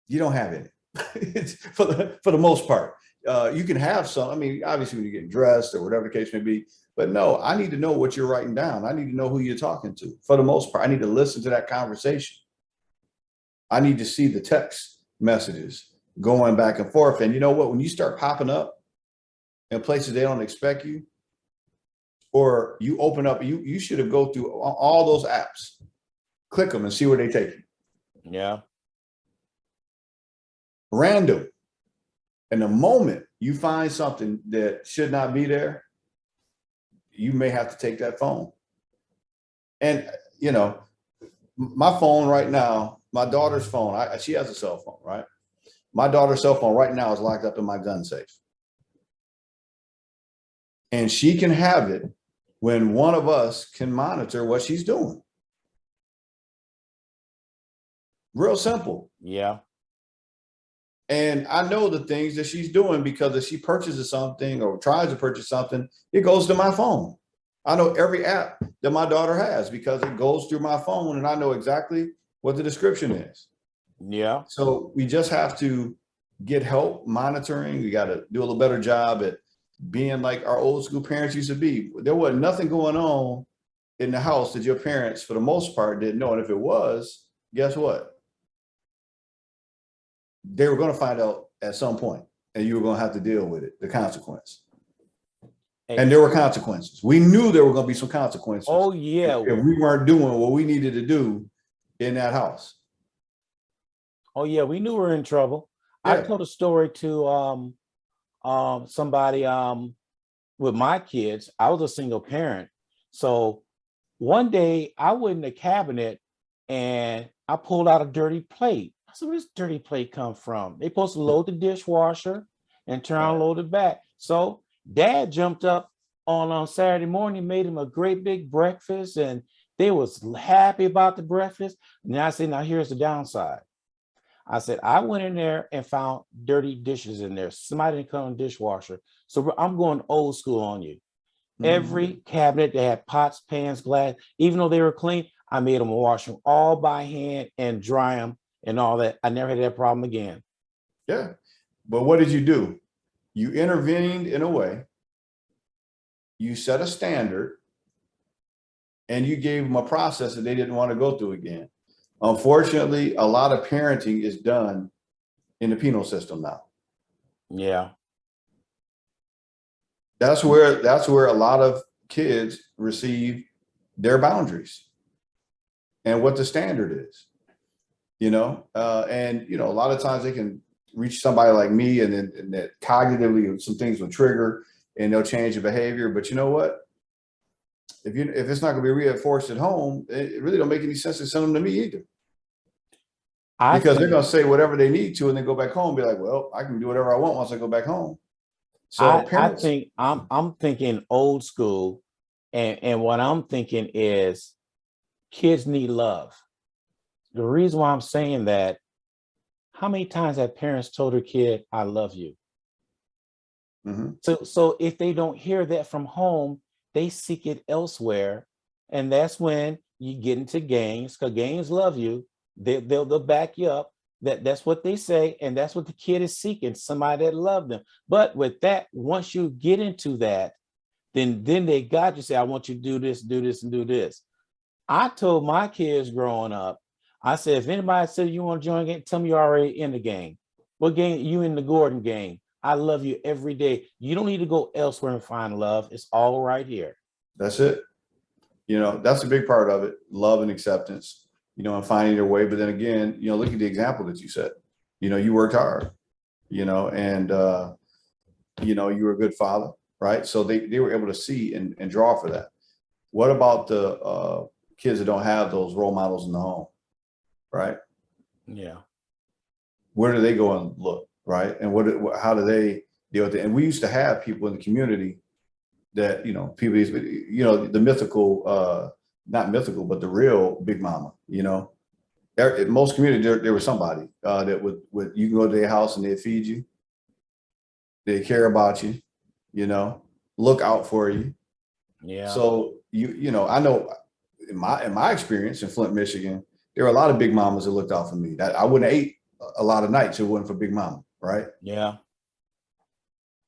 you don't have any. It's for the most part. You can have some, I mean, obviously when you're getting dressed or whatever the case may be, but no, I need to know what you're writing down. I need to know who you're talking to. For the most part, I need to listen to that conversation. I need to see the text messages going back and forth. And you know what, when you start popping up in places they don't expect you, or you open up, you should have go through all those apps, click them and see where they take you. Yeah. Random. And the moment you find something that should not be there, you may have to take that phone. And, you know, my phone right now, my daughter's phone, she has a cell phone, right? My daughter's cell phone right now is locked up in my gun safe. And she can have it when one of us can monitor what she's doing. Real simple. Yeah. And I know the things that she's doing because if she purchases something or tries to purchase something, it goes to my phone. I know every app that my daughter has because it goes through my phone and I know exactly what the description is. Yeah. So we just have to get help monitoring. We got to do a little better job at being like our old school parents used to be. There was nothing going on in the house that your parents, for the most part, didn't know. And if it was, guess what? They were going to find out at some point, and you were going to have to deal with it, the consequence. And there were consequences. We knew there were going to be some consequences. Oh, yeah. If we weren't doing what we needed to do in that house. Oh, yeah. We knew we were in trouble. Yeah. I told a story to somebody with my kids. I was a single parent. So one day I went in the cabinet and I pulled out a dirty plate. I said, where's this dirty plate come from? They supposed to load the dishwasher and turn around and load it back. So dad jumped up on Saturday morning, made him a great big breakfast, and they was happy about the breakfast. And I said, now here's the downside. I said, I went in there and found dirty dishes in there. Somebody didn't come in the dishwasher. So I'm going old school on you. Every cabinet, they had pots, pans, glass, even though they were clean, I made them wash them all by hand and dry them and all that. I never had that problem again. Yeah. But what did you do? You intervened in a way, you set a standard, and you gave them a process that they didn't want to go through again. Unfortunately, a lot of parenting is done in the penal system now. Yeah. That's where a lot of kids receive their boundaries and what the standard is, and a lot of times they can reach somebody like me, and that cognitively some things will trigger and they'll change the behavior. But you know what? If it's not going to be reinforced at home, it really don't make any sense to send them to me either. Because they're going to say whatever they need to, and then go back home and be like, well, I can do whatever I want once I go back home. So parents, I think I'm thinking old school, and what I'm thinking is kids need love. The reason why I'm saying that, how many times have parents told their kid, I love you? So if they don't hear that from home, they seek it elsewhere. And that's when you get into gangs, because gangs love you. They'll back you up. That's what they say, and that's what the kid is seeking, somebody that loves them. But with that, once you get into that, then they got you say, I want you to do this, and do this. I told my kids growing up, I said, if anybody said you want to join a gang, tell me you're already in the gang. What gang? You in the Gordon gang. I love you every day. You don't need to go elsewhere and find love. It's all right here. That's it. That's a big part of it. Love and acceptance, and finding your way. But then again, look at the example that you set. You worked hard, and, you were a good father, right? So they were able to see and draw for that. What about the kids that don't have those role models in the home, right? Yeah. Where do they go and look, right? And how do they deal with it? And we used to have people in the community that, people, the mythical, not mythical, but the real Big Mama, in most communities, there was somebody that would you can go to their house and they'd feed you. They care about you, look out for you. Yeah. So I know in my experience in Flint, Michigan, there were a lot of Big Mamas that looked out for me. That I wouldn't have ate a lot of nights if it wasn't for Big Mama, right? Yeah.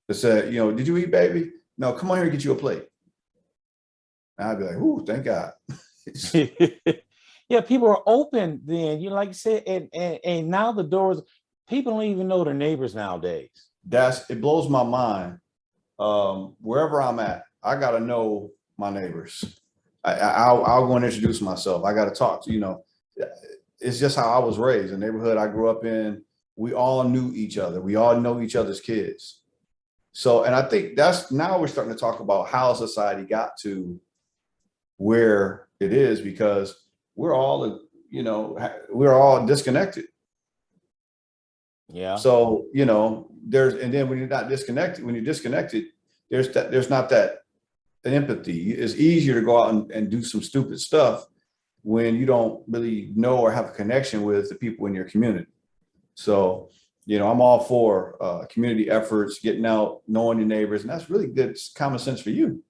That said, did you eat, baby? No, come on here and get you a plate. And I'd be like, ooh, thank God. Yeah, people are open then, like you said, and now the doors, people don't even know their neighbors nowadays. It blows my mind. Wherever I'm at, I got to know my neighbors. I'll go and introduce myself. I got to talk to, it's just how I was raised. The neighborhood I grew up in, we all knew each other. We all know each other's kids. So, and I think now we're starting to talk about how society got to where it is, because we're all disconnected. Yeah. So, and then when you're disconnected, there's not that empathy. It's easier to go out and do some stupid stuff when you don't really know or have a connection with the people in your community. So, I'm all for community efforts, getting out, knowing your neighbors, and that's really good common sense for you.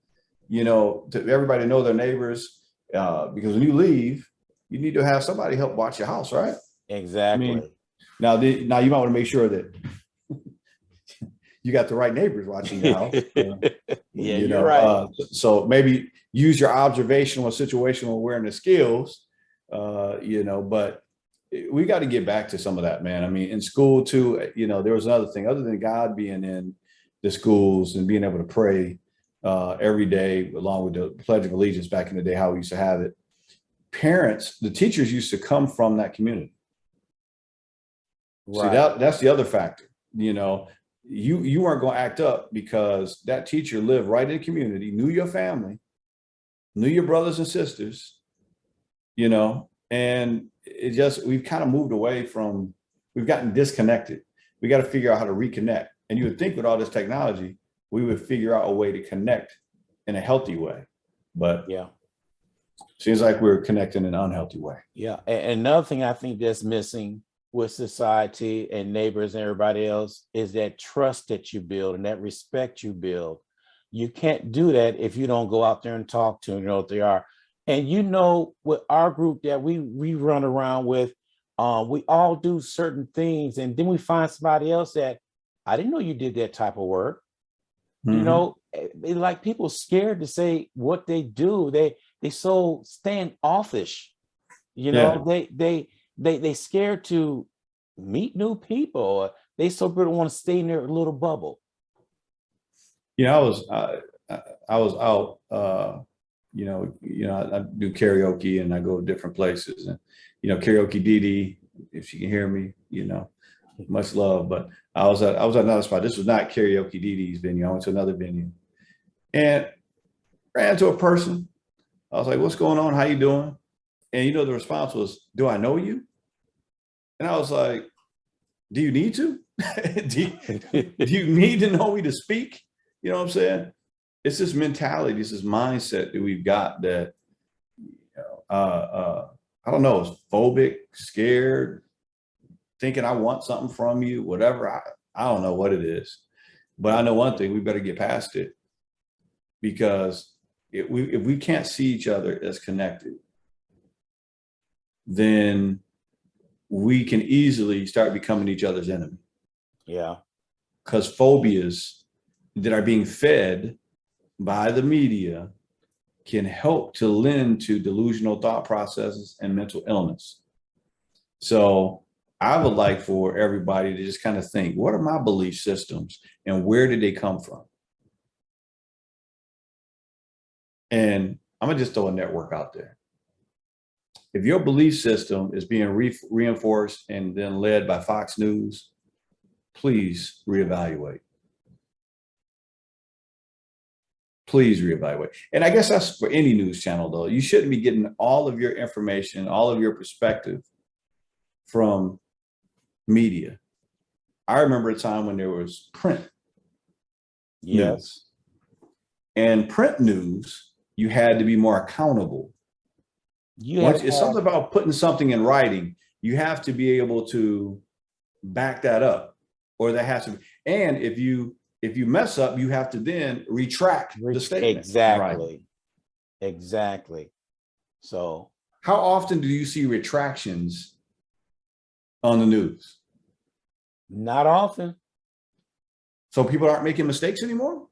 To everybody know their neighbors, because when you leave, you need to have somebody help watch your house, right? Exactly. Now you might want to make sure that you got the right neighbors watching your house. Yeah, you're right. So maybe use your observational and situational awareness skills, but we got to get back to some of that, man. I mean, in school too, there was another thing other than God being in the schools and being able to pray every day, along with the Pledge of Allegiance back in the day, how we used to have it. Parents, the teachers used to come from that community. Right. See, that's the other factor. you weren't going to act up because that teacher lived right in the community, knew your family, knew your brothers and sisters, you know, and it just, we've kind of moved away from, we've gotten disconnected. We got to figure out how to reconnect. And you would think with all this technology, we would figure out a way to connect in a healthy way. But Yeah. seems like we're connecting in an unhealthy way. Yeah. And another thing I think that's missing with society and neighbors and everybody else is that trust that you build and that respect you build. You can't do that if you don't go out there and talk to them, you know what they are. And you know, with our group that we run around with, we all do certain things, and then we find somebody else that I didn't know you did that type of work. You Mhm. know, like people scared to say what they do. They so standoffish. You know, they scared to meet new people. Or they so really want to stay in their little bubble. You know, I was out, I do karaoke and I go to different places, and, karaoke Dee Dee, if she can hear me, much love. But I was at another spot. This was not karaoke Dee Dee's venue. I went to another venue and ran into a person. I was like, "What's going on? How you doing?" And the response was, "Do I know you?" And I was like, "Do you need to? do you need to know me to speak?" You know what I'm saying? It's this mentality, it's this mindset that we've got that, I don't know, it's phobic, scared, thinking I want something from you, whatever. I don't know what it is, but I know one thing: we better get past it, because if we can't see each other as connected, then we can easily start becoming each other's enemy. Yeah. Because phobias that are being fed by the media can help to lend to delusional thought processes and mental illness. So I would like for everybody to just kind of think, what are my belief systems and where did they come from? And I'm gonna just throw a network out there. If your belief system is being reinforced and then led by Fox News, please reevaluate. Please reevaluate. And I guess that's for any news channel, though. You shouldn't be getting all of your information, all of your perspective from media. I remember a time when there was print news. And print news, you had to be more accountable. It's something about putting something in writing. You have to be able to back that up, or that has to be. And if you mess up, you have to then retract the statement. Exactly. So how often do you see retractions on the news? Not often. So people aren't making mistakes anymore?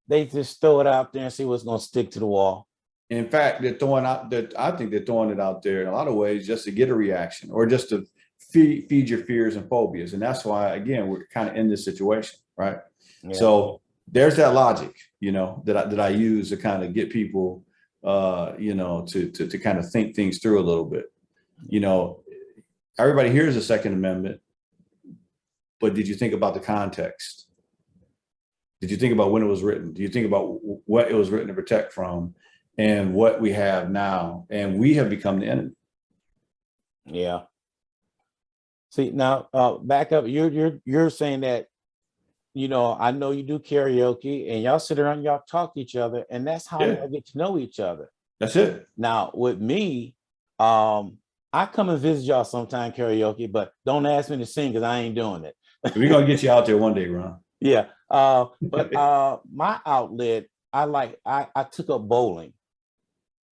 They just throw it out there and see what's going to stick to the wall. In fact, I think they're throwing it out there in a lot of ways just to get a reaction, or just to feed your fears and phobias. And that's why, again, we're kind of in this situation, right? Yeah. So there's that logic, that I use to kind of get people, to kind of think things through a little bit. Everybody hears the Second Amendment, but did you think about the context? Did you think about when it was written? Do you think about what it was written to protect from, and what we have now? And we have become the enemy. Yeah. See, now back up. You're saying that, I know you do karaoke and y'all sit around, y'all talk to each other, and that's how y'all get to know each other. That's it. Now with me, I come and visit y'all sometime karaoke, but don't ask me to sing because I ain't doing it. We're gonna get you out there one day, Ron. Yeah. But my outlet, I took up bowling.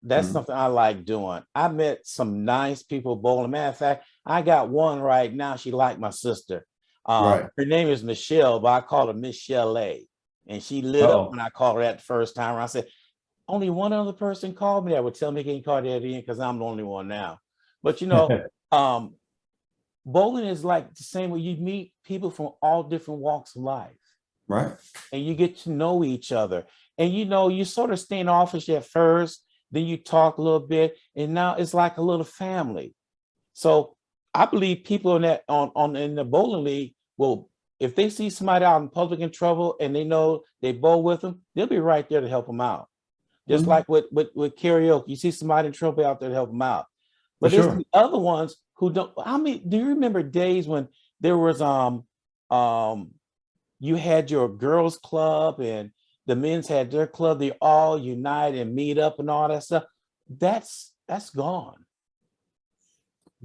That's something I like doing. I met some nice people bowling. Matter of fact, I got one right now. She like my sister. Her name is Michelle, but I call her Michelle A. And she lit up when I called her that the first time. I said, only one other person called me that would tell me he can't call that in because I'm the only one now. But bowling is like the same way. You meet people from all different walks of life. Right. And you get to know each other. And you sort of standoffish at first, then you talk a little bit, and now it's like a little family. So I believe people in the bowling league will if they see somebody out in public in trouble and they know they bowl with them, they'll be right there to help them out. Just Mhm. like with karaoke, you see somebody in trouble out there to help them out. For But it's sure. the other ones who don't. How many? Do you remember days when there was you had your girls club and the men's had their club? They all unite and meet up and all that stuff. That's gone.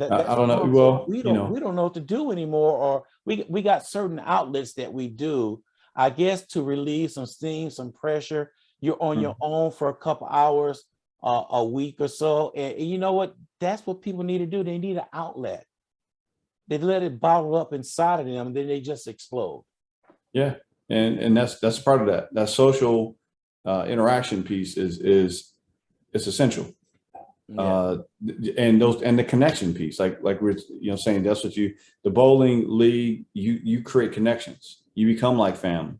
I That's don't know. gone. So Well, you we know, don't know what to do anymore, or we got certain outlets that we do, I guess, to relieve some steam, some pressure. You're on mm, your own for a couple hours a week or so, and you know what? That's what people need to do. They need an outlet. They let it bottle up inside of them, and then they just explode. yeah, and that's part of that. That social interaction piece is it's essential. Yeah, And those and the connection piece, like we're saying, that's what the bowling league, you create connections. You become like family.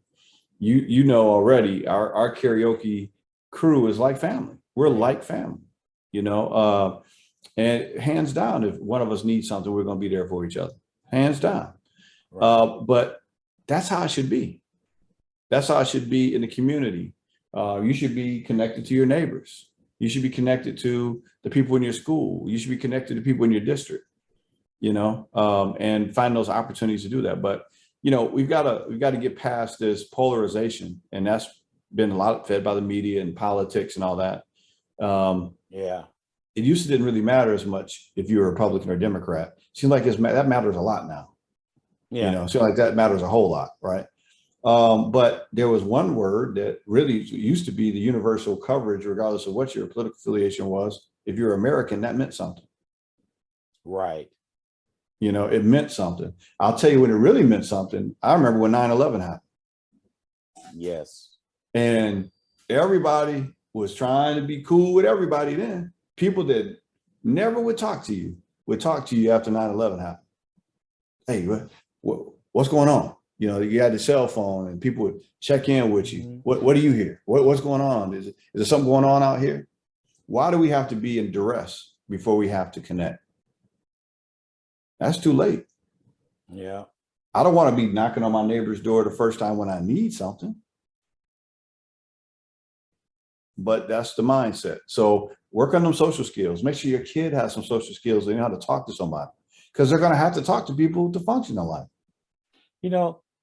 You know already our karaoke crew is like family. We're yeah, like family, and hands down, if one of us needs something, we're going to be there for each other, hands down. right. But that's how it should be. That's how it should be in the community. You should be connected to your neighbors. You should be connected to the people in your school. You should be connected to people in your district, and find those opportunities to do that. But we've got to get past this polarization, and that's been a lot fed by the media and politics and all that. Yeah, It used to didn't really matter as much if you're a Republican or Democrat. Seems like that matters a lot now. yeah, Seems like that matters a whole lot, right? But there was one word that really used to be the universal coverage, regardless of what your political affiliation was. If you're American, that meant something. right. It meant something. I'll tell you when it really meant something. I remember when 9/11 happened, Yes. and everybody was trying to be cool with everybody then. People that never would talk to you would talk to you after 9/11 happened. Hey, what's going on? You had the cell phone and people would check in with you. Mhm. What do you hear? What's going on? Is there something going on out here? Why do we have to be in duress before we have to connect? That's too late. Yeah. I don't want to be knocking on my neighbor's door the first time when I need something. But that's the mindset. So work on them social skills. Make sure your kid has some social skills. They know how to talk to somebody, because they're going to have to talk to people to function in life.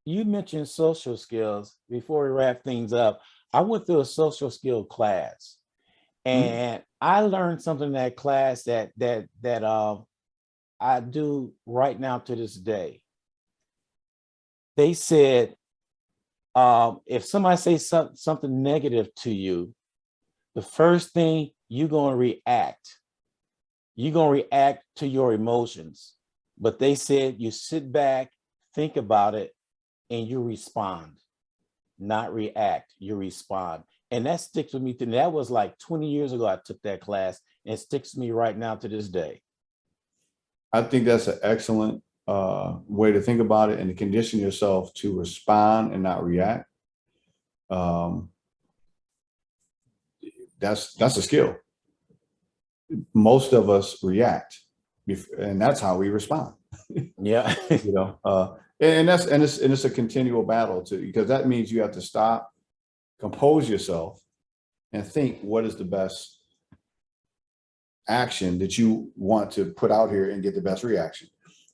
You mentioned social skills. Before we wrap things up, I went through a social skill class, Mm-hmm. and I learned something in that class that I do right now to this day. They said, if somebody says something negative to you, the first thing you're going to react. You're going to react to your emotions. But they said you sit back, think about it, and you respond, not react, you respond. And that sticks with me. That was like 20 years ago I took that class, and it sticks to me right now to this day. I think that's an excellent way to think about it, and to condition yourself to respond and not react. That's a skill. Most of us react, and that's how we respond. Yeah. And it's a continual battle too, because that means you have to stop, compose yourself, and think what is the best action that you want to put out here and get the best reaction.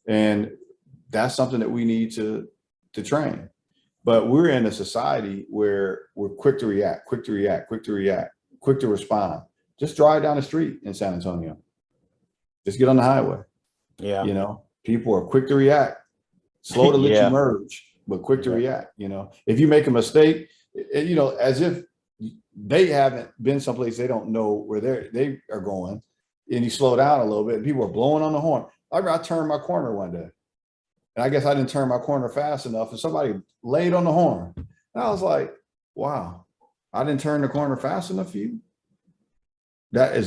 And that's something that we need to train. But we're in a society where we're quick to react, quick to react, quick to react, quick to respond. Just drive down the street in San Antonio. Just get on the highway. Yeah. People are quick to react, slow to let you Yeah. merge, but quick to Yeah. react. If you make a mistake, as if they haven't been someplace they don't know where they are going, and you slow down a little bit, and people are blowing on the horn. I turned my corner one day, and I guess I didn't turn my corner fast enough, and somebody laid on the horn. And I was like, wow, I didn't turn the corner fast enough for you. And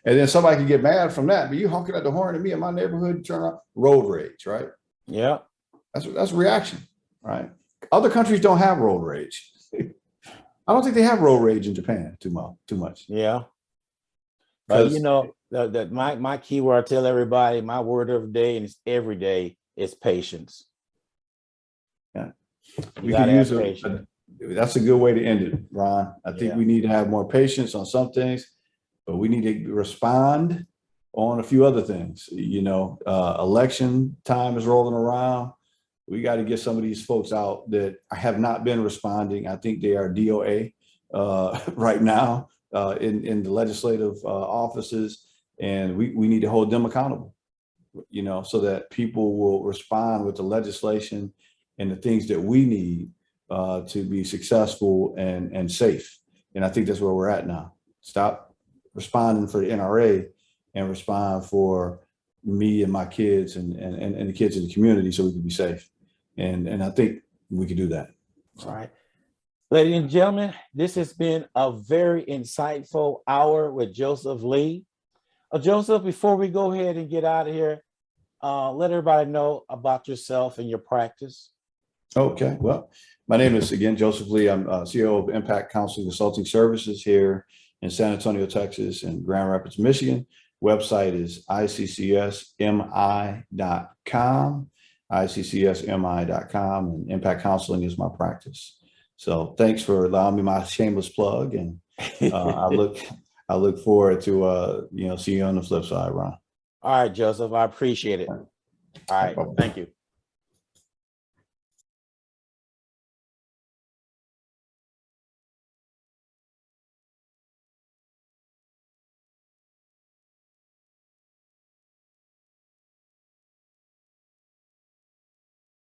then somebody can get mad from that, but you honking at the horn at me in my neighborhood, turn on road rage, right? Yeah. That's reaction, right? Other countries don't have road rage. I don't think they have road rage in Japan too much. Yeah. But Because that my key word I tell everybody, my word of the day, and it's every day, is patience. Yeah. You We gotta could use have patience. that's a good way to end it, Ron. I think Yeah. we need to have more patience on some things, but we need to respond on a few other things. Election time is rolling around. We got to get some of these folks out that have not been responding. I think they are DOA right now in the legislative offices, and we need to hold them accountable, so that people will respond with the legislation and the things that we need to be successful and safe. And I think that's where we're at now. Stop responding for the NRA and respond for me and my kids and the kids in the community so we can be safe. And I think we can do that. All right. Ladies and gentlemen, this has been a very insightful hour with Joseph Lee. Joseph, before we go ahead and get out of here, let everybody know about yourself and your practice. Okay, well, my name is, again, Joseph Lee. I'm CEO of Impact Counseling Consulting Services here in San Antonio, Texas, and Grand Rapids, Michigan. Website is iccsmi.com, iccsmi.com, and Impact Counseling is my practice. So thanks for allowing me my shameless plug, and I look forward to see you on the flip side, Ron. All right, Joseph, I appreciate it. All right, thank you.